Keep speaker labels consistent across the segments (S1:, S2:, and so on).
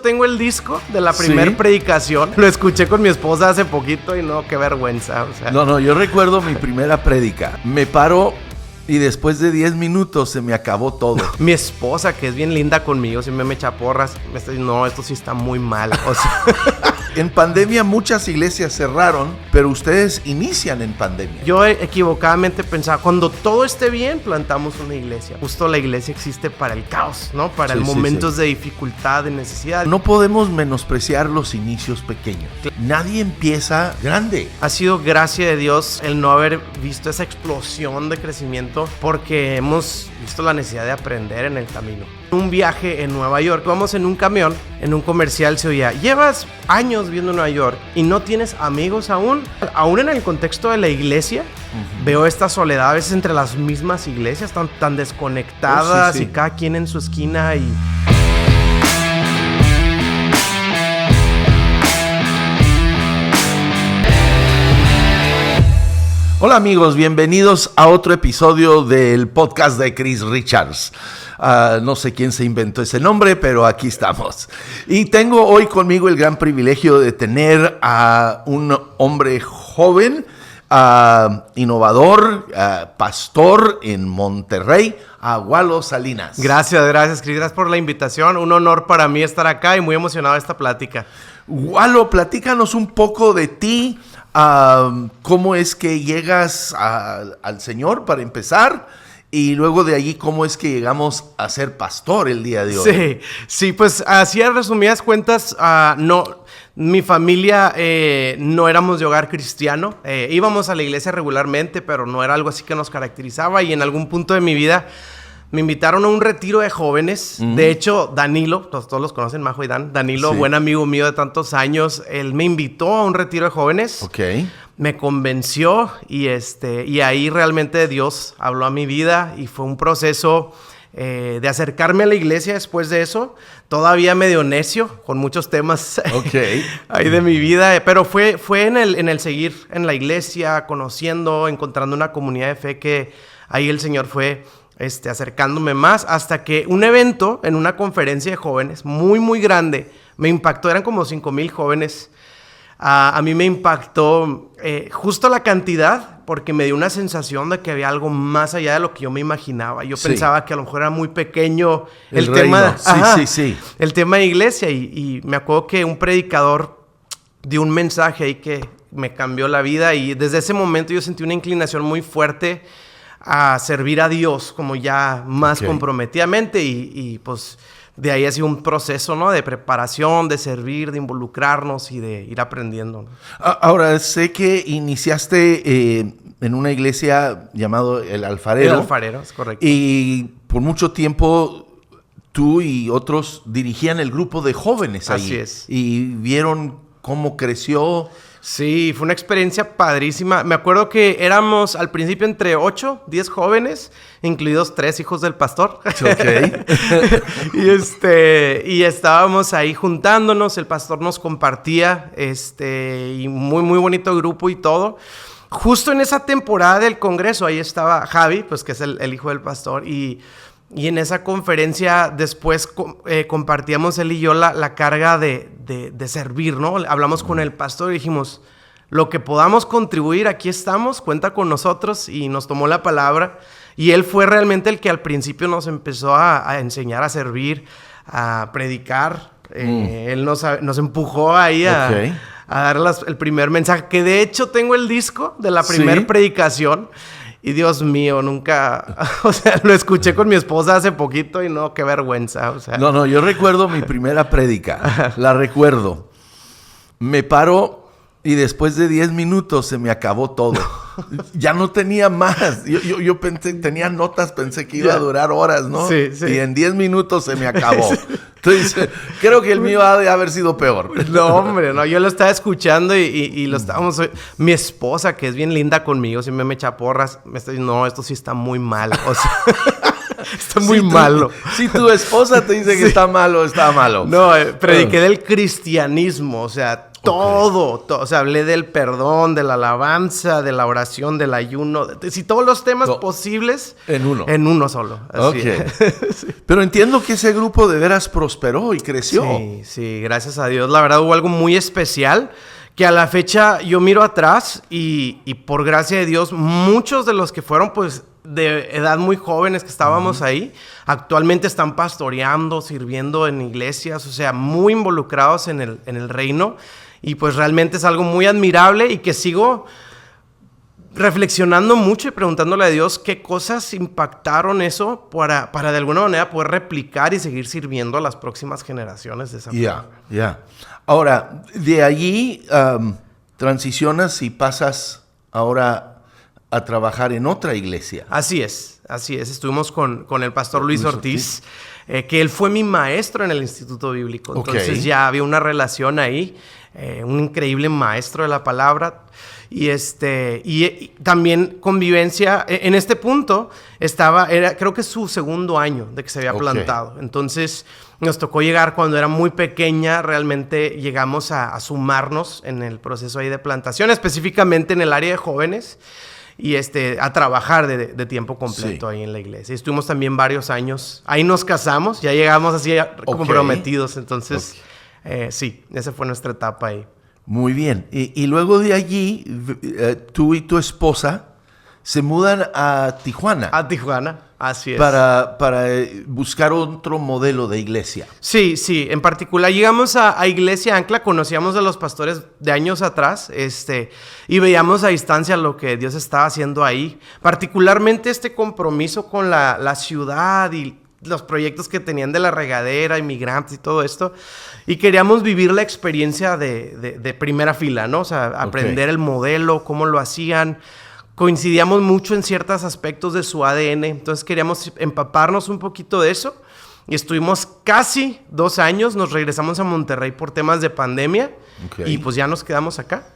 S1: Tengo el disco de la primer predicación. Lo escuché con mi esposa hace poquito y no, qué vergüenza. O sea.
S2: No, yo recuerdo mi primera prédica. Me paro y después de 10 minutos se me acabó todo.
S1: Mi esposa, que es bien linda conmigo, siempre me echa porras. Me está diciendo, no, esto sí está muy mal. O sea.
S2: En pandemia muchas iglesias cerraron, pero ustedes inician en pandemia.
S1: Yo equivocadamente pensaba, cuando todo esté bien, plantamos una iglesia. Justo la iglesia existe para el caos, ¿no? Para momentos de dificultad, de necesidad.
S2: No podemos menospreciar los inicios pequeños. Nadie empieza grande.
S1: Ha sido gracia de Dios el no haber visto esa explosión de crecimiento, porque hemos visto la necesidad de aprender en el camino. Un viaje en Nueva York, vamos en un camión, en un comercial se oía, llevas años viendo Nueva York y no tienes amigos aún en el contexto de la iglesia. Veo esta soledad a veces entre las mismas iglesias, tan desconectadas y cada quien en su esquina y...
S2: Hola amigos, bienvenidos a otro episodio del podcast de Chris Richards. No sé quién se inventó ese nombre, pero aquí estamos. Y tengo hoy conmigo el gran privilegio de tener a un hombre joven, innovador, pastor en Monterrey, a Walo Salinas.
S1: Gracias, Chris. Gracias por la invitación. Un honor para mí estar acá y muy emocionado de esta plática.
S2: Walo, platícanos un poco de ti. ¿Cómo es que llegas al Señor para empezar? Y luego de allí, ¿cómo es que llegamos a ser pastor el día de hoy?
S1: Sí, pues así a resumidas cuentas, mi familia no éramos de hogar cristiano. Íbamos a la iglesia regularmente, pero no era algo así que nos caracterizaba. Y en algún punto de mi vida me invitaron a un retiro de jóvenes. De hecho, Danilo, todos los conocen, Majo y Dan. Danilo, buen amigo mío de tantos años, él me invitó a un retiro de jóvenes. Me convenció y ahí realmente Dios habló a mi vida y fue un proceso de acercarme a la iglesia después de eso. Todavía medio necio, con muchos temas ahí de mi vida, pero fue en el seguir en la iglesia, conociendo, encontrando una comunidad de fe que ahí el Señor fue acercándome más, hasta que un evento en una conferencia de jóvenes muy, muy grande me impactó. Eran como 5,000 jóvenes. A mí me impactó justo la cantidad, porque me dio una sensación de que había algo más allá de lo que yo me imaginaba. Yo pensaba que a lo mejor era muy pequeño el tema, el tema de iglesia. Y me acuerdo que un predicador dio un mensaje ahí que me cambió la vida. Y desde ese momento yo sentí una inclinación muy fuerte a servir a Dios como ya más comprometidamente. Y pues de ahí ha sido un proceso, ¿no? De preparación, de servir, de involucrarnos y de ir aprendiendo, ¿no?
S2: Ahora, sé que iniciaste en una iglesia llamado El Alfarero.
S1: El Alfarero, es correcto.
S2: Y por mucho tiempo tú y otros dirigían el grupo de jóvenes ahí.
S1: Así es.
S2: Y vieron cómo creció.
S1: Sí, fue una experiencia padrísima. Me acuerdo que éramos al principio entre 8, 10 jóvenes, incluidos 3 hijos del pastor. Y estábamos ahí juntándonos, el pastor nos compartía, y muy, muy bonito grupo y todo. Justo en esa temporada del congreso, ahí estaba Javi, pues que es el hijo del pastor, y en esa conferencia después compartíamos él y yo la carga de servir, ¿no? Hablamos con el pastor y dijimos, lo que podamos contribuir, aquí estamos, cuenta con nosotros, y nos tomó la palabra. Y él fue realmente el que al principio nos empezó a enseñar a servir, a predicar. Él nos empujó ahí a dar el primer mensaje, que de hecho tengo el disco de la primer predicación. Y Dios mío, nunca... O sea, lo escuché con mi esposa hace poquito y no, qué vergüenza. O sea.
S2: No, yo recuerdo mi primera prédica. La recuerdo. Me paro y después de 10 minutos se me acabó todo. Ya no tenía más. Yo pensé, tenía notas, pensé que iba a durar horas, ¿no? Sí. Y en 10 minutos se me acabó. Entonces, creo que el mío ha de haber sido peor.
S1: No, hombre, no. Yo lo estaba escuchando y lo estábamos... Mi esposa, que es bien linda conmigo, siempre me echa porras, me está diciendo, no, esto sí está muy mal. O sea... Está muy malo.
S2: Si tu esposa te dice que está malo, está malo.
S1: No, prediqué del cristianismo. O sea, Todo, o sea, hablé del perdón, de la alabanza, de la oración, del ayuno, sí, todos los temas posibles.
S2: En uno.
S1: En uno solo. Así.
S2: Sí. Pero entiendo que ese grupo de veras prosperó y creció.
S1: Sí, gracias a Dios. La verdad hubo algo muy especial que a la fecha yo miro atrás y por gracia de Dios, muchos de los que fueron pues de edad muy jóvenes que estábamos ahí, actualmente están pastoreando, sirviendo en iglesias, o sea, muy involucrados en el reino. Y pues realmente es algo muy admirable y que sigo reflexionando mucho y preguntándole a Dios qué cosas impactaron eso para de alguna manera poder replicar y seguir sirviendo a las próximas generaciones de esa forma.
S2: Ya. Ahora, de allí transicionas y pasas ahora a trabajar en otra iglesia.
S1: Así es. Estuvimos con el pastor Luis Ortiz. Que él fue mi maestro en el Instituto Bíblico. Entonces ya había una relación ahí. Un increíble maestro de la palabra y también convivencia. En este punto era creo que su segundo año de que se había plantado. Entonces nos tocó llegar cuando era muy pequeña. Realmente llegamos a sumarnos en el proceso ahí de plantación, específicamente en el área de jóvenes y a trabajar de tiempo completo ahí en la iglesia. Y estuvimos también varios años. Ahí nos casamos, ya llegamos así comprometidos. Entonces sí, esa fue nuestra etapa ahí.
S2: Muy bien. Y luego de allí, tú y tu esposa se mudan a Tijuana.
S1: A Tijuana, así es.
S2: Para buscar otro modelo de iglesia.
S1: Sí. En particular, llegamos a Iglesia Ancla, conocíamos a los pastores de años atrás, y veíamos a distancia lo que Dios estaba haciendo ahí. Particularmente este compromiso con la ciudad y los proyectos que tenían de la regadera, inmigrantes y todo esto. Y queríamos vivir la experiencia de primera fila, ¿no? O sea, aprender el modelo, cómo lo hacían. Coincidíamos mucho en ciertos aspectos de su ADN. Entonces queríamos empaparnos un poquito de eso. Y estuvimos casi 2 años. Nos regresamos a Monterrey por temas de pandemia. Y pues ya nos quedamos acá.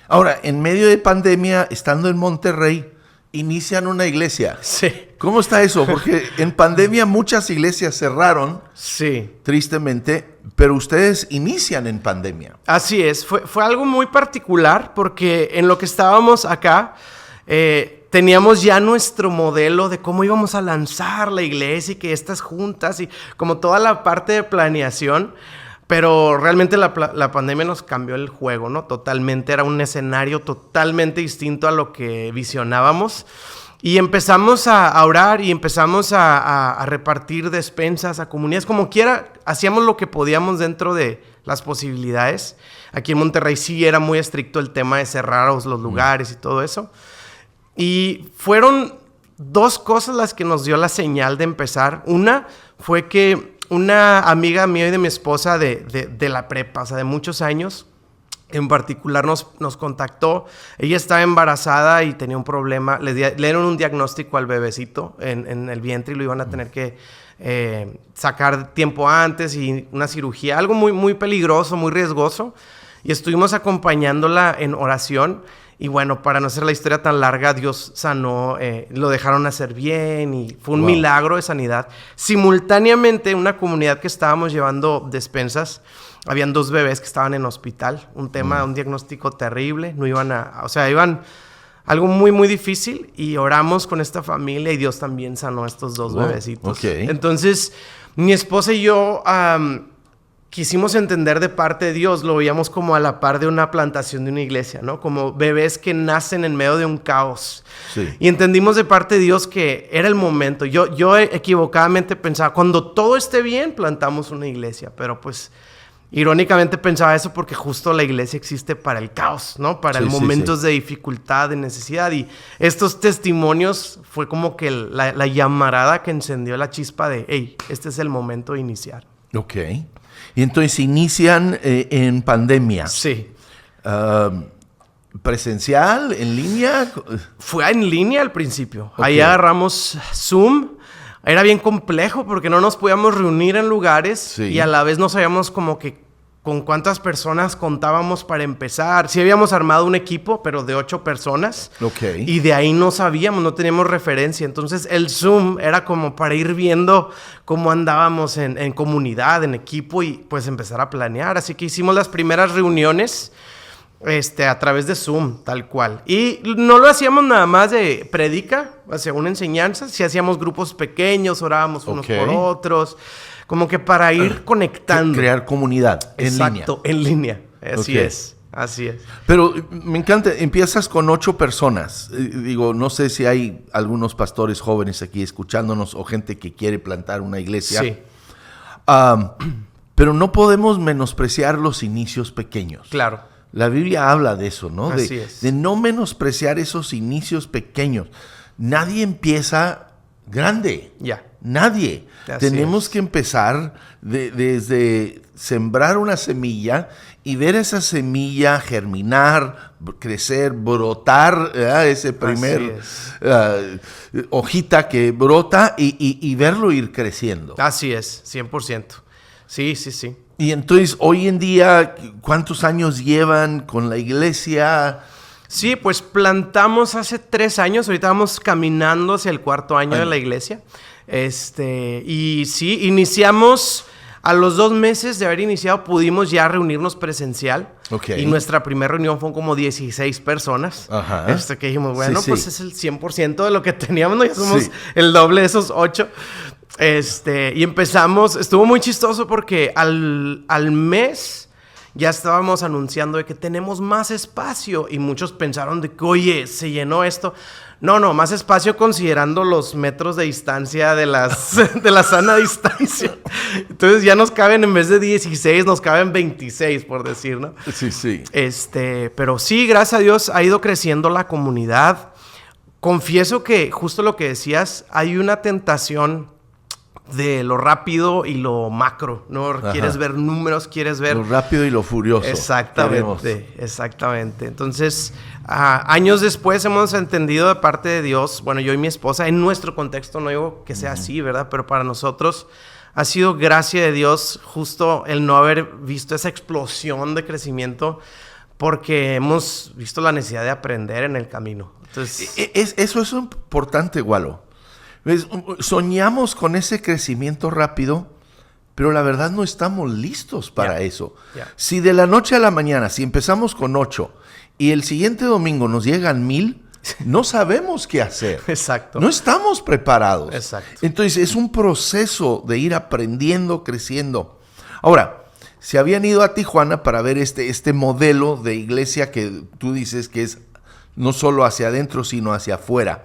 S2: Ahora, en medio de pandemia, estando en Monterrey, inician una iglesia.
S1: Sí.
S2: ¿Cómo está eso? Porque en pandemia muchas iglesias cerraron.
S1: Sí.
S2: Tristemente, pero ustedes inician en pandemia.
S1: Así es. Fue algo muy particular porque en lo que estábamos acá, teníamos ya nuestro modelo de cómo íbamos a lanzar la iglesia y que estas juntas y como toda la parte de planeación. Pero realmente la pandemia nos cambió el juego, ¿no? Totalmente, era un escenario totalmente distinto a lo que visionábamos. Y empezamos a orar y empezamos a repartir despensas a comunidades. Como quiera, hacíamos lo que podíamos dentro de las posibilidades. Aquí en Monterrey sí era muy estricto el tema de cerrar los lugares y todo eso. Y fueron 2 cosas las que nos dio la señal de empezar. Una fue que una amiga mía y de mi esposa de la prepa, o sea, de muchos años, en particular nos contactó. Ella estaba embarazada y tenía un problema. Le dieron un diagnóstico al bebecito en el vientre y lo iban a tener que sacar tiempo antes y una cirugía. Algo muy, muy peligroso, muy riesgoso. Y estuvimos acompañándola en oración. Y bueno, para no hacer la historia tan larga, Dios sanó, lo dejaron hacer bien y fue un milagro de sanidad. Simultáneamente, una comunidad que estábamos llevando despensas, habían 2 bebés que estaban en hospital, un diagnóstico terrible, no iban iban algo muy, muy difícil y oramos con esta familia y Dios también sanó a estos 2 bebecitos. Entonces, mi esposa y yo quisimos entender de parte de Dios, lo veíamos como a la par de una plantación de una iglesia, ¿no? Como bebés que nacen en medio de un caos. Sí. Y entendimos de parte de Dios que era el momento. Yo equivocadamente pensaba, cuando todo esté bien, plantamos una iglesia. Pero pues, irónicamente pensaba eso porque justo la iglesia existe para el caos, ¿no? Para momentos de dificultad, de necesidad. Y estos testimonios fue como que la llamarada que encendió la chispa de, hey, este es el momento de iniciar.
S2: Ok. Y entonces inician en pandemia.
S1: Sí.
S2: ¿Presencial? ¿En línea?
S1: Fue en línea al principio. Ahí agarramos Zoom. Era bien complejo porque no nos podíamos reunir en lugares y a la vez no sabíamos como que con cuántas personas contábamos para empezar. Sí habíamos armado un equipo, pero de 8 personas.
S2: Ok.
S1: Y de ahí no sabíamos, no teníamos referencia. Entonces el Zoom era como para ir viendo cómo andábamos en comunidad, en equipo y pues empezar a planear. Así que hicimos las primeras reuniones a través de Zoom, tal cual. Y no lo hacíamos nada más de prédica, o sea, una enseñanza. Sí hacíamos grupos pequeños, orábamos unos por otros. Como que para ir conectando.
S2: Crear comunidad en línea.
S1: Exacto, en línea. Así es.
S2: Pero me encanta, empiezas con 8 personas. Digo, no sé si hay algunos pastores jóvenes aquí escuchándonos o gente que quiere plantar una iglesia.
S1: Sí.
S2: Pero no podemos menospreciar los inicios pequeños.
S1: Claro.
S2: La Biblia habla de eso, ¿no?
S1: Así es.
S2: De no menospreciar esos inicios pequeños. Nadie empieza grande.
S1: Ya.
S2: Nadie.
S1: Así
S2: Tenemos
S1: es.
S2: que empezar desde sembrar una semilla y ver esa semilla germinar, crecer, brotar, ese primer hojita que brota y verlo ir creciendo.
S1: Así es, 100%. Sí.
S2: Y entonces, hoy en día, ¿cuántos años llevan con la iglesia?
S1: Sí, pues plantamos hace 3 años. Ahorita vamos caminando hacia el 4º año de la iglesia. Y sí, iniciamos a los 2 meses de haber iniciado, pudimos ya reunirnos presencial.
S2: Okay.
S1: Y nuestra primera reunión fue como 16 personas.
S2: Ajá.
S1: Que dijimos, bueno,
S2: Sí,
S1: pues
S2: sí.
S1: es el 100% de lo que teníamos, ¿no? Ya somos
S2: Sí.
S1: el doble de esos 8. Y empezamos, estuvo muy chistoso porque al mes ya estábamos anunciando de que tenemos más espacio y muchos pensaron de que, oye, se llenó esto. No, más espacio considerando los metros de distancia de la sana distancia. Entonces ya nos caben, en vez de 16, nos caben 26, por decir, ¿no?
S2: Sí.
S1: Pero sí, gracias a Dios ha ido creciendo la comunidad. Confieso que, justo lo que decías, hay una tentación de lo rápido y lo macro, ¿no?
S2: Ajá.
S1: Quieres ver números, quieres ver...
S2: Lo rápido y lo furioso.
S1: Exactamente. Entonces, años después hemos entendido de parte de Dios, bueno, yo y mi esposa, en nuestro contexto, no digo que sea así, ¿verdad? Pero para nosotros ha sido gracia de Dios justo el no haber visto esa explosión de crecimiento, porque hemos visto la necesidad de aprender en el camino. Entonces,
S2: Eso es importante, Walo. ¿Ves? Soñamos con ese crecimiento rápido, pero la verdad no estamos listos para eso. Si de la noche a la mañana, si empezamos con 8 y el siguiente domingo nos llegan 1000, no sabemos qué hacer.
S1: Exacto.
S2: No estamos preparados.
S1: Exacto.
S2: Entonces es un proceso de ir aprendiendo, creciendo. Ahora, se habían ido a Tijuana para ver este modelo de iglesia que tú dices que es no solo hacia adentro, sino hacia afuera.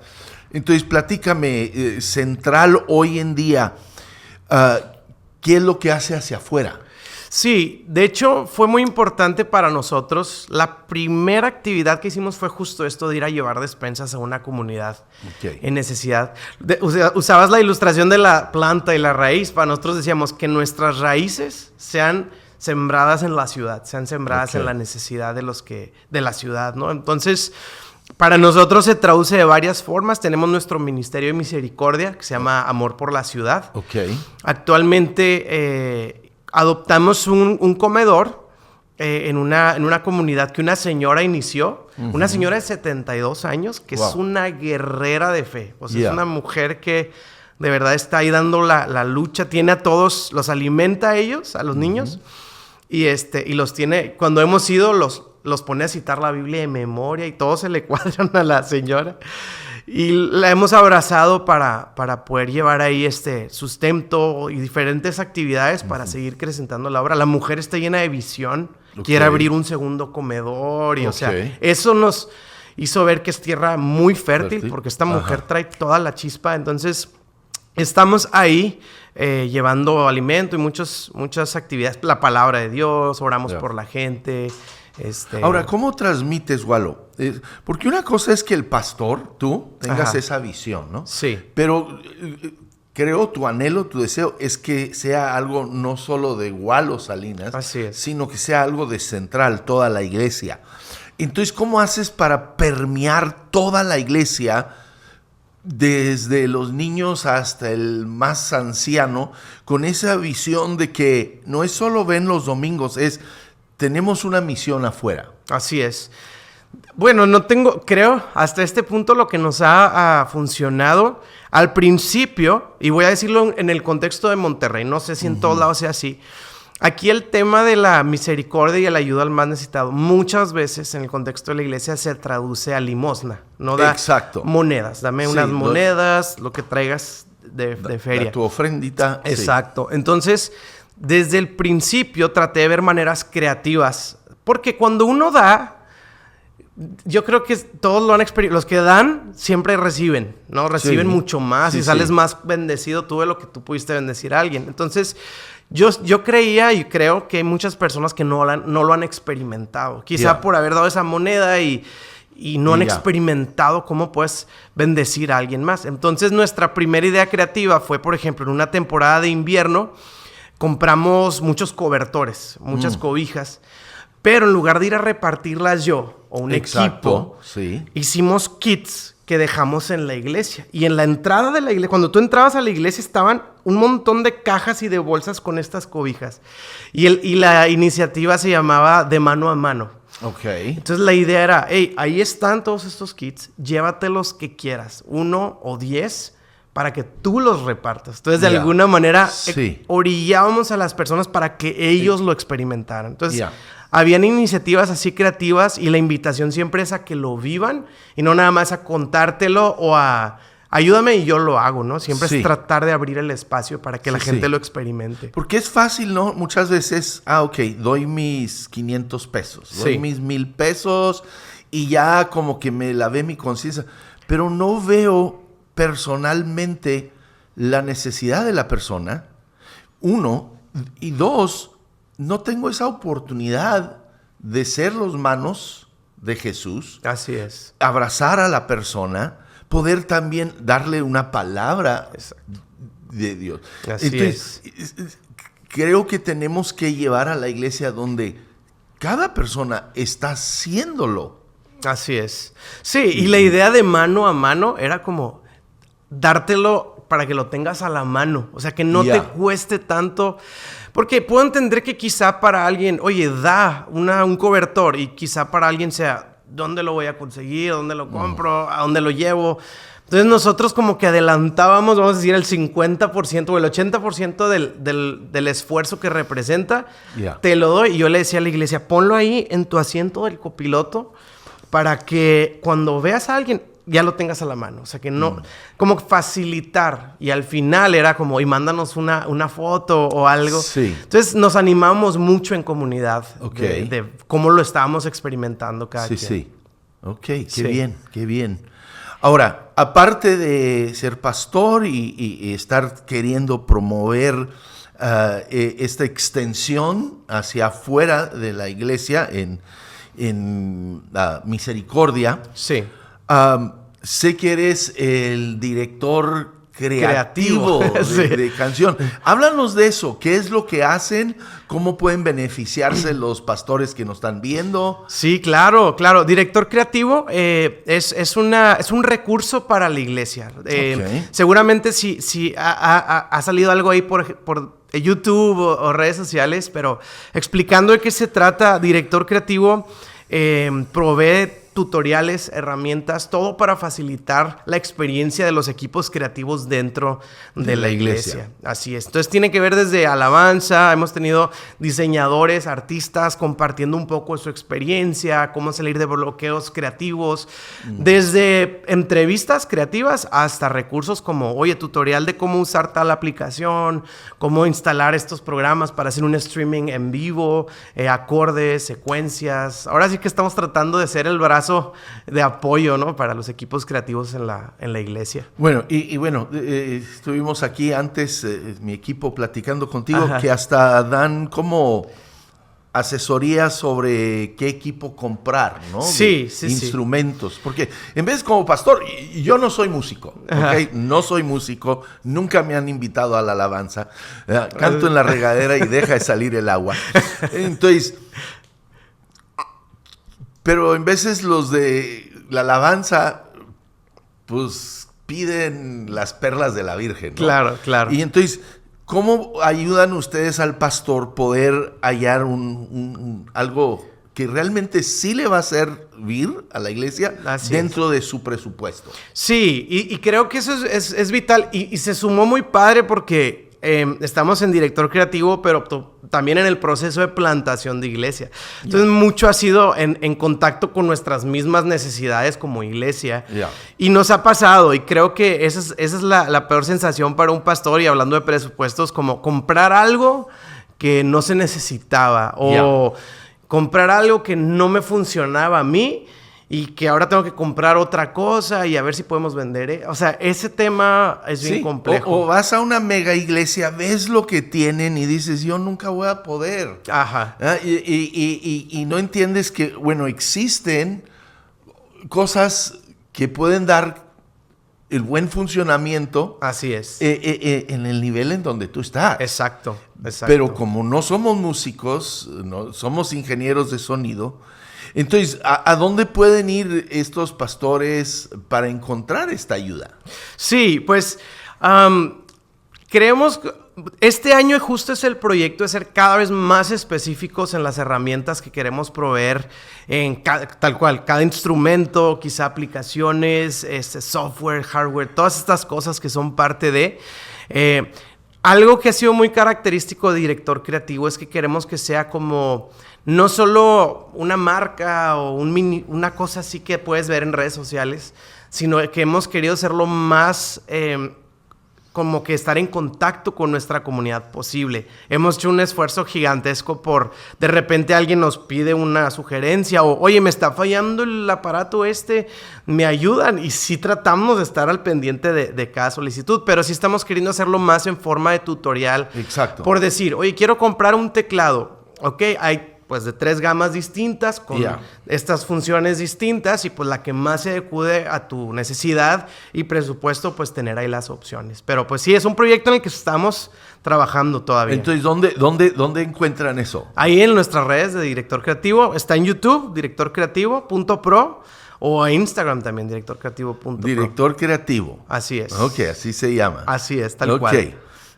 S2: Entonces, platícame, Central hoy en día, ¿qué es lo que hace hacia afuera?
S1: Sí, de hecho fue muy importante para nosotros. La primera actividad que hicimos fue justo esto de ir a llevar despensas a una comunidad en necesidad. Usabas la ilustración de la planta y la raíz. Para nosotros decíamos que nuestras raíces sean sembradas en la ciudad, sean sembradas en la necesidad de la ciudad, ¿no? Entonces, para nosotros se traduce de varias formas. Tenemos nuestro Ministerio de Misericordia, que se llama Amor por la Ciudad. Actualmente adoptamos un comedor en una comunidad que una señora inició. Una señora de 72 años, que es una guerrera de fe. O sea, es una mujer que de verdad está ahí dando la lucha. Tiene a todos, los alimenta a ellos, a los niños. Y los tiene, cuando hemos ido, los pone a citar la Biblia de memoria y todos se le cuadran a la señora. Y la hemos abrazado para poder llevar ahí sustento y diferentes actividades para seguir acrecentando la obra. La mujer está llena de visión, quiere abrir un segundo comedor y o sea, eso nos hizo ver que es tierra muy fértil porque esta mujer trae toda la chispa. Entonces, estamos ahí llevando alimento y muchas actividades, la palabra de Dios, oramos por la gente.
S2: Ahora, ¿cómo transmites, Walo? Porque una cosa es que el pastor, tú, tengas esa visión, ¿no?
S1: Sí.
S2: Pero creo tu anhelo, tu deseo es que sea algo no solo de Walo Salinas, sino que sea algo de Central, toda la iglesia. Entonces, ¿cómo haces para permear toda la iglesia desde los niños hasta el más anciano, con esa visión de que no es solo ven los domingos, tenemos una misión afuera.
S1: Así es. Bueno, creo, hasta este punto lo que nos ha funcionado al principio, y voy a decirlo en el contexto de Monterrey, no sé si en todos lados sea así. Aquí el tema de la misericordia y la ayuda al más necesitado, muchas veces en el contexto de la iglesia se traduce a limosna, no da
S2: Exacto.
S1: monedas, dame unas monedas, lo que traigas de feria.
S2: Da tu ofrendita.
S1: Exacto. Sí. Entonces, desde el principio traté de ver maneras creativas, porque cuando uno da, yo creo que todos lo han experimentado. Los que dan siempre reciben, ¿no? Reciben mucho más y sales más bendecido tú de lo que tú pudiste bendecir a alguien. Entonces, yo creía y creo que hay muchas personas que no lo han experimentado. Quizá por haber dado esa moneda y no han experimentado cómo puedes bendecir a alguien más. Entonces, nuestra primera idea creativa fue, por ejemplo, en una temporada de invierno, compramos muchos cobertores, muchas cobijas. Pero en lugar de ir a repartirlas yo o un equipo, hicimos kits que dejamos en la iglesia. Y en la entrada de la iglesia, cuando tú entrabas a la iglesia, estaban un montón de cajas y de bolsas con estas cobijas. Y la iniciativa se llamaba De Mano a Mano.
S2: Okay.
S1: Entonces la idea era, hey, ahí están todos estos kits, llévatelos que quieras, 1 o 10, para que tú los repartas. Entonces, de alguna manera, orillábamos a las personas para que ellos lo experimentaran. Entonces, habían iniciativas así creativas y la invitación siempre es a que lo vivan y no nada más a contártelo o a ayúdame y yo lo hago, ¿no? Siempre es tratar de abrir el espacio para que la gente lo experimente.
S2: Porque es fácil, ¿no? Muchas veces, doy mis 500 pesos, doy mis 1,000 pesos y ya como que me lavé mi conciencia. Pero no veo personalmente la necesidad de la persona, 1, y 2, no tengo esa oportunidad de ser los manos de Jesús.
S1: Así es.
S2: Abrazar a la persona, poder también darle una palabra de Dios.
S1: Así es.
S2: Creo que tenemos que llevar a la iglesia donde cada persona está haciéndolo.
S1: Así es. Sí, y la idea de mano a mano era como dártelo para que lo tengas a la mano. O sea, que no te cueste tanto. Porque puedo entender que quizá para alguien, oye, da un cobertor y quizá para alguien sea, ¿dónde lo voy a conseguir? ¿Dónde lo compro? ¿A dónde lo llevo? Entonces nosotros como que adelantábamos, vamos a decir, el 50% o el 80% del esfuerzo que representa. Te lo doy. Y yo le decía a la iglesia, ponlo ahí en tu asiento del copiloto para que cuando veas a alguien ya lo tengas a la mano. O sea, que no... Como facilitar. Y al final era como, y mándanos una foto o algo. Sí. Entonces nos animamos mucho en comunidad de cómo lo estábamos experimentando cada quien.
S2: Sí. Ok, qué bien, qué bien. Ahora, aparte de ser pastor y estar queriendo promover esta extensión hacia afuera de la iglesia en misericordia...
S1: Sí.
S2: Sé que eres el director creativo de canción. Háblanos de eso. ¿Qué es lo que hacen? ¿Cómo pueden beneficiarse los pastores que nos están viendo?
S1: Sí, claro. Director creativo es un recurso para la iglesia. Seguramente si ha salido algo ahí por YouTube o redes sociales, pero explicando de qué se trata, director creativo provee tutoriales, herramientas, todo para facilitar la experiencia de los equipos creativos dentro de la iglesia. Así es. Entonces tiene que ver desde alabanza, hemos tenido diseñadores, artistas compartiendo un poco de su experiencia, cómo salir de bloqueos creativos, desde entrevistas creativas hasta recursos como, oye, tutorial de cómo usar tal aplicación, cómo instalar estos programas para hacer un streaming en vivo, acordes, secuencias. Ahora sí que estamos tratando de ser el brazo de apoyo, ¿no? Para los equipos creativos en la iglesia.
S2: Bueno, estuvimos aquí antes, mi equipo platicando contigo, que hasta dan como asesoría sobre qué equipo comprar, ¿no?
S1: Sí.
S2: Instrumentos. Porque en vez como pastor, y yo no soy músico, ¿ok? No soy músico, nunca me han invitado a la alabanza. Canto en la regadera y deja de salir el agua. Entonces... Pero en veces los de la alabanza, pues piden las perlas de la Virgen, ¿no?
S1: Claro, claro.
S2: Y entonces, ¿cómo ayudan ustedes al pastor poder hallar algo que realmente sí le va a servir a la iglesia dentro de su presupuesto?
S1: Sí, y creo que eso es vital y se sumó muy padre porque estamos en director creativo, pero también en el proceso de plantación de iglesia. Entonces, mucho ha sido en contacto con nuestras mismas necesidades como iglesia. Y nos ha pasado, y creo que esa es la peor sensación para un pastor, y hablando de presupuestos, como comprar algo que no se necesitaba o comprar algo que no me funcionaba a mí y que ahora tengo que comprar otra cosa y a ver si podemos vender. O sea, ese tema es bien complejo.
S2: O vas a una mega iglesia, ves lo que tienen y dices, yo nunca voy a poder.
S1: Ajá.
S2: Y no entiendes que, bueno, existen cosas que pueden dar el buen funcionamiento.
S1: Así es.
S2: En el nivel en donde tú estás.
S1: Exacto.
S2: Pero como no somos músicos, no somos ingenieros de sonido, entonces, ¿a dónde pueden ir estos pastores para encontrar esta ayuda?
S1: Sí, pues creemos que este año justo es el proyecto de ser cada vez más específicos en las herramientas que queremos proveer en tal cual, cada instrumento, quizá aplicaciones, software, hardware, todas estas cosas que son parte de... algo que ha sido muy característico de director creativo es que queremos que sea como no solo una marca o una cosa así que puedes ver en redes sociales, sino que hemos querido hacerlo más como que estar en contacto con nuestra comunidad posible. Hemos hecho un esfuerzo gigantesco por, de repente alguien nos pide una sugerencia o, oye, me está fallando el aparato ¿me ayudan? Y sí tratamos de estar al pendiente de cada solicitud, pero sí estamos queriendo hacerlo más en forma de tutorial.
S2: Exacto.
S1: Por decir, oye, quiero comprar un teclado. Ok, hay pues de 3 gamas distintas con estas funciones distintas y pues la que más se acude a tu necesidad y presupuesto, pues tener ahí las opciones. Pero pues sí, es un proyecto en el que estamos trabajando todavía.
S2: Entonces, ¿dónde encuentran eso?
S1: Ahí en nuestras redes de Director Creativo. Está en YouTube, directorcreativo.pro, o en Instagram también, directorcreativo.pro.
S2: Director Creativo.
S1: Así es.
S2: Ok, así se llama.
S1: Así es, tal cual.
S2: Ok.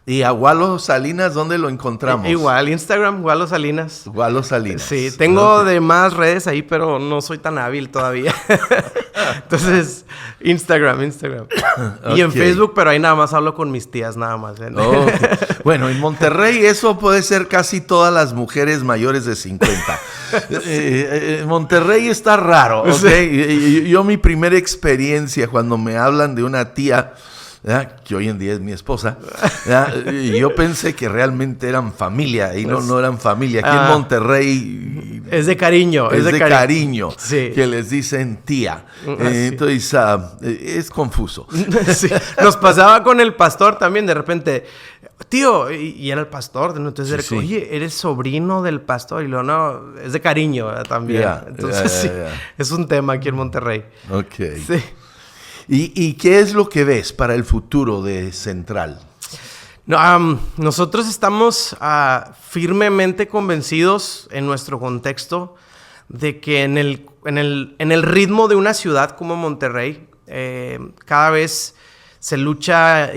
S2: ¿Y a Walo Salinas dónde lo encontramos?
S1: Igual, Instagram, Walo Salinas.
S2: Walo Salinas.
S1: Sí, tengo de más redes ahí, pero no soy tan hábil todavía. Entonces, Instagram. Y en Facebook, pero ahí nada más hablo con mis tías, nada más.
S2: Okay. Bueno, en Monterrey eso puede ser casi todas las mujeres mayores de 50. Monterrey está raro, ¿ok? Sí. Yo mi primera experiencia cuando me hablan de una tía... que hoy en día es mi esposa, y yo pensé que realmente eran familia y no eran familia. Aquí en Monterrey
S1: es de cariño,
S2: es de cariño
S1: sí.
S2: Que les dicen tía. Entonces es confuso.
S1: Sí. Nos pasaba con el pastor también, de repente, tío, y era el pastor, entonces
S2: sí.
S1: Oye, eres sobrino del pastor, y luego no, es de cariño también. Entonces es un tema aquí en Monterrey.
S2: Ok.
S1: Sí.
S2: ¿Y qué es lo que ves para el futuro de Central?
S1: No, nosotros estamos firmemente convencidos en nuestro contexto de que en el ritmo de una ciudad como Monterrey, cada vez se lucha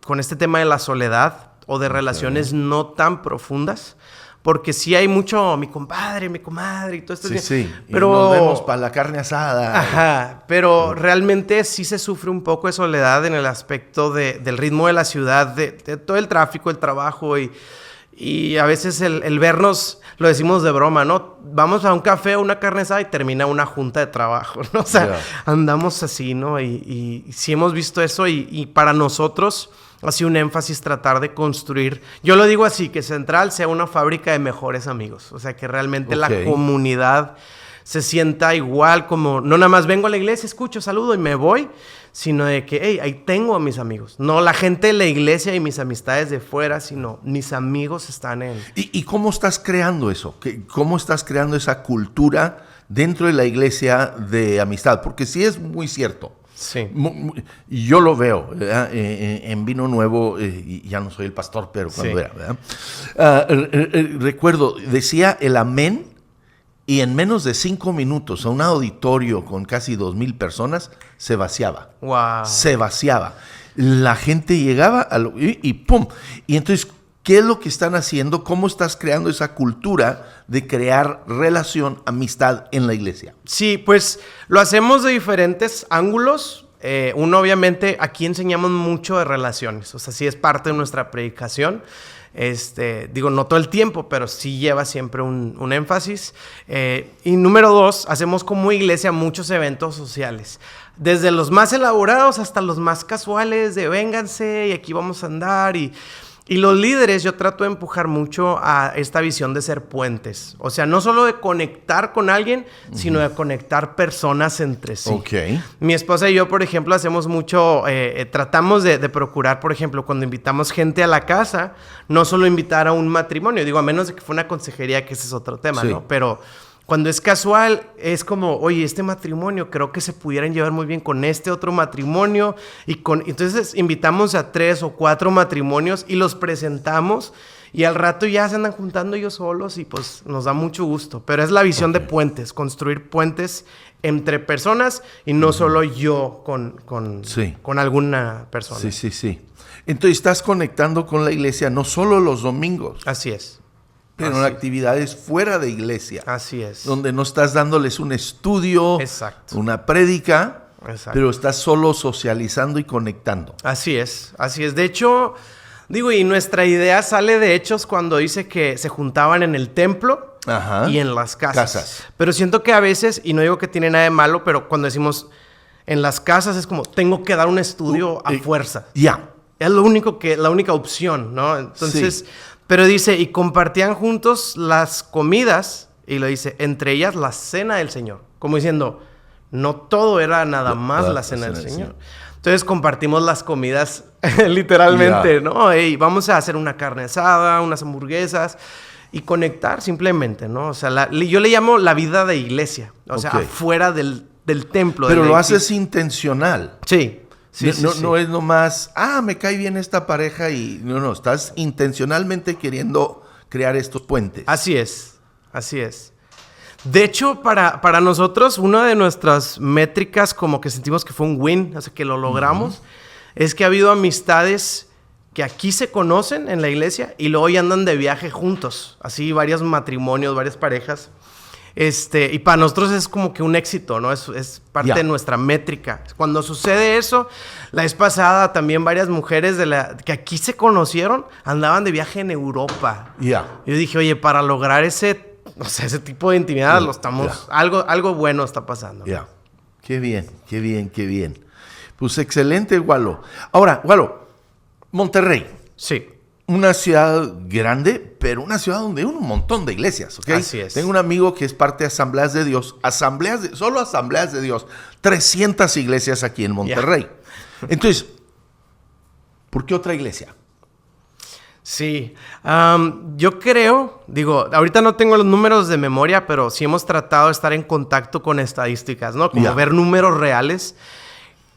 S1: con este tema de la soledad o de relaciones no tan profundas. Porque sí hay mucho mi compadre, mi comadre y todo esto.
S2: Sí.
S1: Pero
S2: y nos vemos para la carne asada.
S1: Ajá, pero realmente sí se sufre un poco de soledad en el aspecto del ritmo de la ciudad, de todo el tráfico, el trabajo y a veces el vernos, lo decimos de broma, ¿no? Vamos a un café o una carne asada y termina una junta de trabajo, ¿no? O sea, andamos así, ¿no? Y sí hemos visto eso y para nosotros... ha sido un énfasis tratar de construir, yo lo digo así, que Central sea una fábrica de mejores amigos. O sea, que realmente la comunidad se sienta igual como, no nada más vengo a la iglesia, escucho, saludo y me voy, sino de que, hey, ahí tengo a mis amigos. No la gente de la iglesia y mis amistades de fuera, sino mis amigos están en...
S2: ¿Y cómo estás creando eso? ¿Cómo estás creando esa cultura dentro de la iglesia de amistad? Porque sí es muy cierto.
S1: Sí.
S2: Yo lo veo en Vino Nuevo, y ya no soy el pastor, pero cuando era, ¿verdad? Recuerdo, decía el amén Y en menos de 5 minutos, a un auditorio con casi 2,000 personas, se vaciaba.
S1: Wow.
S2: Se vaciaba. La gente llegaba y ¡pum! Y entonces, ¿qué es lo que están haciendo? ¿Cómo estás creando esa cultura de crear relación, amistad en la iglesia?
S1: Sí, pues lo hacemos de diferentes ángulos. Uno, obviamente, aquí enseñamos mucho de relaciones. O sea, sí es parte de nuestra predicación. Digo, no todo el tiempo, pero sí lleva siempre un énfasis. Y número 2, hacemos como iglesia muchos eventos sociales. Desde los más elaborados hasta los más casuales de vénganse y aquí vamos a andar y los líderes, yo trato de empujar mucho a esta visión de ser puentes. O sea, no solo de conectar con alguien, sino de conectar personas entre sí.
S2: Okay.
S1: Mi esposa y yo, por ejemplo, hacemos mucho, tratamos de procurar, por ejemplo, cuando invitamos gente a la casa, no solo invitar a un matrimonio, digo, a menos de que fue una consejería, que ese es otro tema, sí, ¿no? Pero cuando es casual, es como, oye, este matrimonio creo que se pudieran llevar muy bien con este otro matrimonio. Entonces invitamos a 3 o 4 matrimonios y los presentamos. Y al rato ya se andan juntando ellos solos y pues nos da mucho gusto. Pero es la visión de puentes, construir puentes entre personas y no solo yo con alguna persona.
S2: Sí. Entonces estás conectando con la iglesia no solo los domingos.
S1: Así es.
S2: Pero en actividades fuera de iglesia.
S1: Así es.
S2: Donde no estás dándoles un estudio,
S1: exacto,
S2: una prédica,
S1: exacto,
S2: pero estás solo socializando y conectando.
S1: Así es. De hecho, digo, y nuestra idea sale de Hechos cuando dice que se juntaban en el templo. Ajá. Y en las casas. Pero siento que a veces, y no digo que tiene nada de malo, pero cuando decimos en las casas es como, tengo que dar un estudio a fuerza.
S2: Ya.
S1: Es la única opción, ¿no? Entonces... Sí. Pero dice, y compartían juntos las comidas, y lo dice, entre ellas la cena del Señor. Como diciendo, no todo era nada más la cena del Señor. Entonces compartimos las comidas literalmente, ¿no? Hey, vamos a hacer una carne asada, unas hamburguesas, y conectar simplemente, ¿no? O sea, yo le llamo la vida de iglesia, o sea, afuera del templo.
S2: Pero lo haces intencional.
S1: Sí.
S2: No es nomás, me cae bien esta pareja y no, estás intencionalmente queriendo crear estos puentes.
S1: Así es. De hecho, para nosotros, una de nuestras métricas como que sentimos que fue un win, o sea, que lo logramos, es que ha habido amistades que aquí se conocen en la iglesia y luego ya andan de viaje juntos, así varios matrimonios, varias parejas. Y para nosotros es como que un éxito, ¿no? Es parte de nuestra métrica. Cuando sucede eso, la vez pasada también varias mujeres que aquí se conocieron andaban de viaje en Europa. Yo dije, oye, para lograr ese tipo de intimidad, algo bueno está pasando.
S2: Qué bien. Pues excelente, Walo. Ahora, Walo, Monterrey.
S1: Sí.
S2: Una ciudad grande, pero una ciudad donde hay un montón de iglesias, ¿ok?
S1: Así es.
S2: Tengo un amigo que es parte de Asambleas de Dios. Solo Asambleas de Dios. 300 iglesias aquí en Monterrey. Entonces, ¿por qué otra iglesia?
S1: Sí. Yo creo, ahorita no tengo los números de memoria, pero sí hemos tratado de estar en contacto con estadísticas, ¿no? Como ver números reales.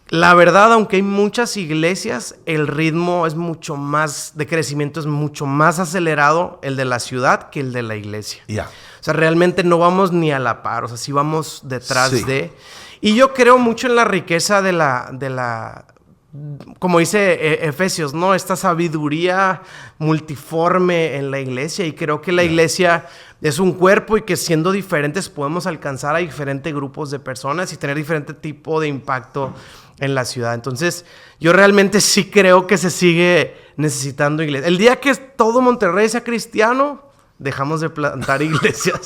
S1: La verdad, aunque hay muchas iglesias, el ritmo de crecimiento es mucho más acelerado el de la ciudad que el de la iglesia. O sea, realmente no vamos ni a la par, o sea, sí vamos detrás de... Y yo creo mucho en la riqueza de la como dice Efesios, ¿no? Esta sabiduría multiforme en la iglesia, y creo que la iglesia es un cuerpo y que siendo diferentes podemos alcanzar a diferentes grupos de personas y tener diferente tipo de impacto en la ciudad. Entonces, yo realmente sí creo que se sigue necesitando iglesia. El día que todo Monterrey sea cristiano, dejamos de plantar iglesias.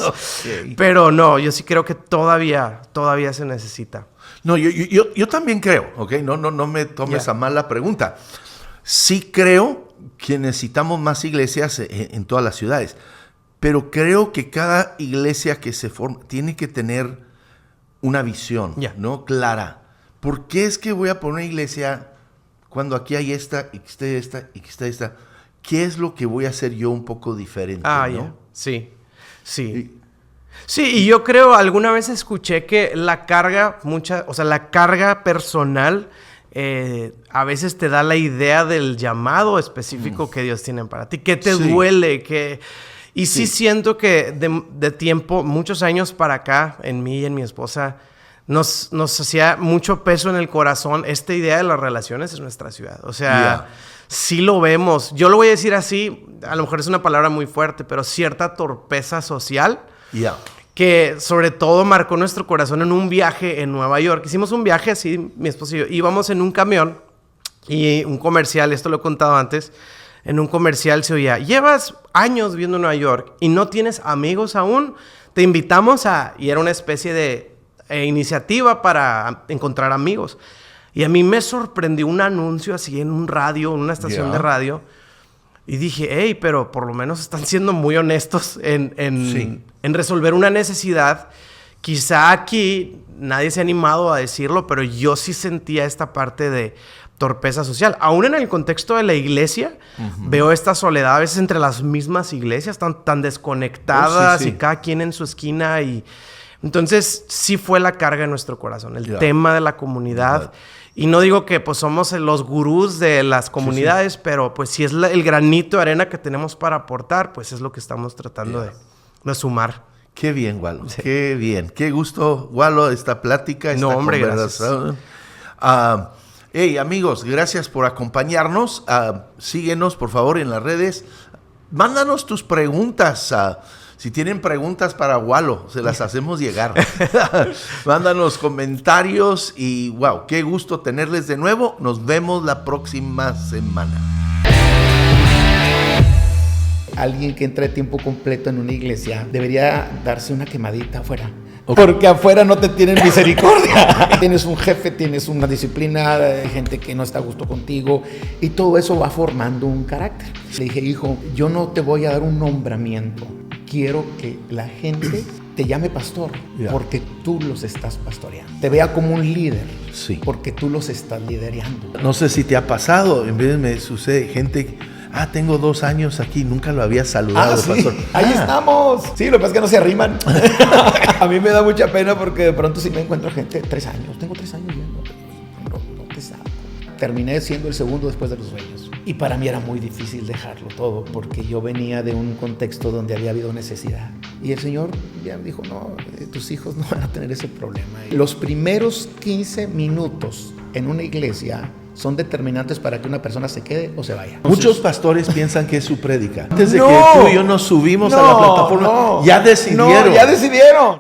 S1: Pero no, yo sí creo que todavía se necesita.
S2: No, yo también creo, ¿ok? No me tomes a mal la pregunta. Sí creo que necesitamos más iglesias en todas las ciudades, pero creo que cada iglesia que se forma tiene que tener una visión, ¿no? Clara. ¿Por qué es que voy a poner una iglesia cuando aquí hay esta y que esté esta y que esté esta? ¿Qué es lo que voy a hacer yo un poco diferente? ¿no?
S1: Sí. Sí, y yo creo, alguna vez escuché que la carga personal a veces te da la idea del llamado específico que Dios tiene para ti, que te duele, Y sí siento que de tiempo, muchos años para acá, en mí y en mi esposa, nos hacía mucho peso en el corazón esta idea de las relaciones en nuestra ciudad. O sea, sí lo vemos. Yo lo voy a decir así, a lo mejor es una palabra muy fuerte, pero cierta torpeza social que sobre todo marcó nuestro corazón en un viaje en Nueva York. Hicimos un viaje así, mi esposo y yo, íbamos en un camión y un comercial, esto lo he contado antes, en un comercial se oía, llevas años viviendo en Nueva York y no tienes amigos aún, te invitamos a... Y era una especie de iniciativa para encontrar amigos. Y a mí me sorprendió un anuncio así en un radio, en una estación de radio. Y dije, hey, pero por lo menos están siendo muy honestos en resolver una necesidad. Quizá aquí nadie se ha animado a decirlo, pero yo sí sentía esta parte de torpeza social. Aún en el contexto de la iglesia, veo esta soledad a veces entre las mismas iglesias, tan desconectadas y cada quien en su esquina. Y entonces sí fue la carga en nuestro corazón, el tema de la comunidad. Y no digo que pues somos los gurús de las comunidades, pero pues si es el granito de arena que tenemos para aportar, pues es lo que estamos tratando de sumar.
S2: Qué bien, Walo. Sí. Qué bien. Qué gusto, Walo, esta plática, esta conversación. Gracias. Hey, amigos, gracias por acompañarnos. Síguenos, por favor, en las redes. Mándanos tus preguntas. Si tienen preguntas para Walo, se las hacemos llegar. Mándanos comentarios y wow, qué gusto tenerles de nuevo. Nos vemos la próxima semana.
S3: Alguien que entra de tiempo completo en una iglesia debería darse una quemadita afuera. Porque afuera no te tienen misericordia. Tienes un jefe, tienes una disciplina, gente que no está a gusto contigo y todo eso va formando un carácter. Le dije, hijo, yo no te voy a dar un nombramiento. Quiero que la gente te llame pastor porque tú los estás pastoreando. Te vea como un líder porque tú los estás liderando.
S2: No sé si te ha pasado, en vez me sucede gente... tengo 2 años aquí, nunca lo había saludado, pastor.
S3: Ahí estamos. Sí, lo que pasa es que no se arriman. A mí me da mucha pena porque de pronto sí me encuentro gente, 3 años. Tengo 3 años viendo. No te saco. Terminé siendo el segundo después de los sueños. Y para mí era muy difícil dejarlo todo porque yo venía de un contexto donde había habido necesidad. Y el Señor ya dijo, no, tus hijos no van a tener ese problema. Los primeros 15 minutos en una iglesia son determinantes para que una persona se quede o se vaya.
S2: Muchos pastores piensan que es su prédica. Antes de que tú y yo nos subimos a la plataforma, ya decidieron.